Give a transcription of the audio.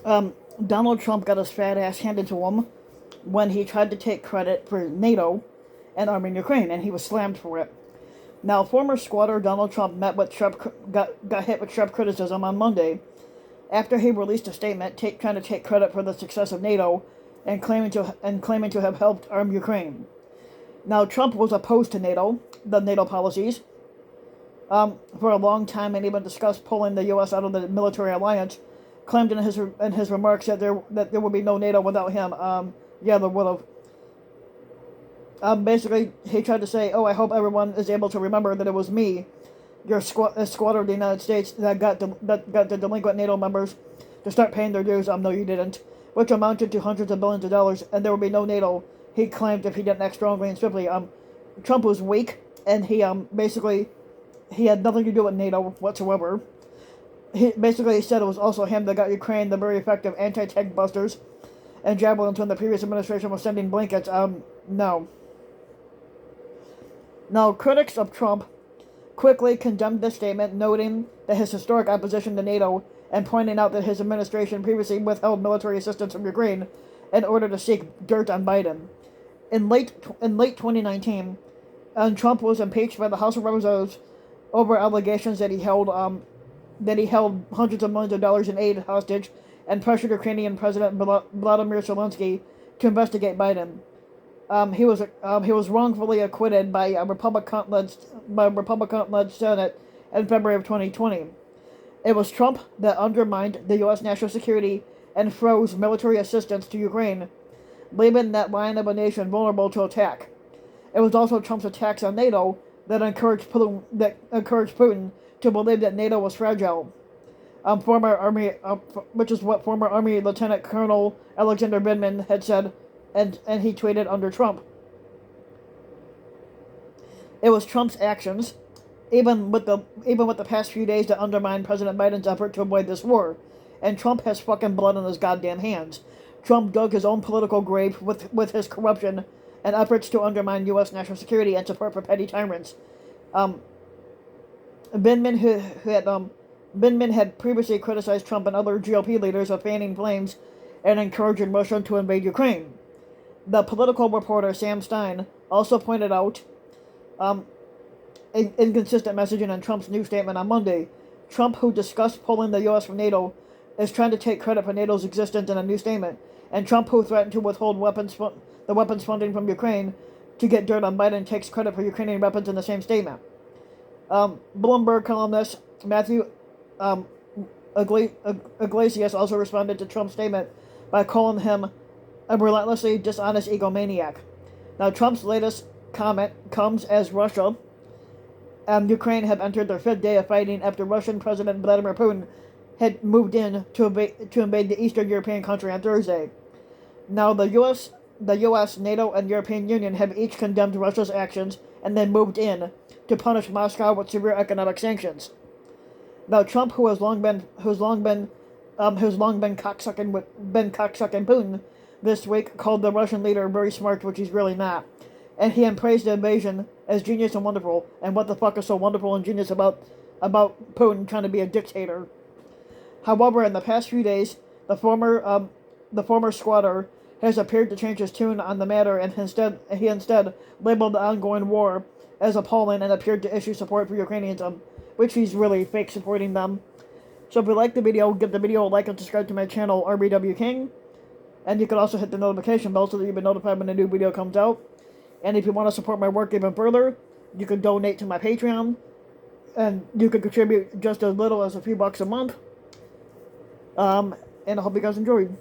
Donald Trump got his fat ass handed to him when he tried to take credit for NATO and arming Ukraine, and he was slammed for it. Now, former squatter Donald Trump met with got hit with sharp criticism on Monday after he released a statement trying to take credit for the success of NATO and claiming to have helped arm Ukraine. Now, Trump was opposed to NATO, the NATO policies, for a long time, and even discussed pulling the U.S. out of the military alliance. Claimed in his remarks that there would be no NATO without him. Yeah, there would have. Basically, he tried to say, "Oh, I hope everyone is able to remember that it was me, your squatter of the United States, that got the delinquent NATO members to start paying their dues." No, you didn't, which amounted to hundreds of billions of dollars, and there would be no NATO. He claimed if he didn't act strongly and swiftly. Trump was weak, and he basically he had nothing to do with NATO whatsoever. He basically said it was also him that got Ukraine the very effective anti-tank busters and javelins when the previous administration was sending blankets. No. Now, critics of Trump quickly condemned this statement, noting that his historic opposition to NATO and pointing out that his administration previously withheld military assistance from Ukraine in order to seek dirt on Biden. In late 2019, Trump was impeached by the House of Representatives over allegations that he held hundreds of millions of dollars in aid hostage and pressured Ukrainian President Vladimir Zelensky to investigate Biden. He was wrongfully acquitted by a Republican-led Senate in February of 2020. It was Trump that undermined the U.S. national security and froze military assistance to Ukraine, leaving that line of a nation vulnerable to attack. It was also Trump's attacks on NATO that encouraged Putin to believe that NATO was fragile. Which is what former Army Lieutenant Colonel Alexander Vindman had said, and he tweeted under Trump. It was Trump's actions, even with the past few days, that undermined President Biden's effort to avoid this war. And Trump has fucking blood on his goddamn hands. Trump dug his own political grave with his corruption and efforts to undermine U.S. national security and support for petty tyrants. Vindman had previously criticized Trump and other GOP leaders of fanning flames and encouraging Russia to invade Ukraine. The political reporter Sam Stein also pointed out inconsistent messaging in Trump's new statement on Monday. Trump, who discussed pulling the U.S. from NATO, is trying to take credit for NATO's existence in a new statement, and Trump, who threatened to withhold the weapons funding from Ukraine to get dirt on Biden, takes credit for Ukrainian weapons in the same statement. Bloomberg columnist Matthew Iglesias also responded to Trump's statement by calling him a relentlessly dishonest egomaniac. Now, Trump's latest comment comes as Russia and Ukraine have entered their fifth day of fighting after Russian President Vladimir Putin had moved in to invade the Eastern European country on Thursday. Now, the U.S., NATO, and European Union have each condemned Russia's actions and then moved in to punish Moscow with severe economic sanctions. Now, Trump, who's long been cocksucking Putin, this week called the Russian leader very smart, which he's really not, and he praised the invasion as genius and wonderful. And what the fuck is so wonderful and genius about Putin trying to be a dictator? However, in the past few days, the former squatter has appeared to change his tune on the matter, and he instead labeled the ongoing war as appalling and appeared to issue support for Ukrainians, which he's really fake supporting them. So if you like the video, give the video a like and subscribe to my channel, RBW King. And you can also hit the notification bell so that you'll be notified when a new video comes out. And if you want to support my work even further, you can donate to my Patreon. And you can contribute just as little as a few bucks a month. And I hope you guys enjoyed.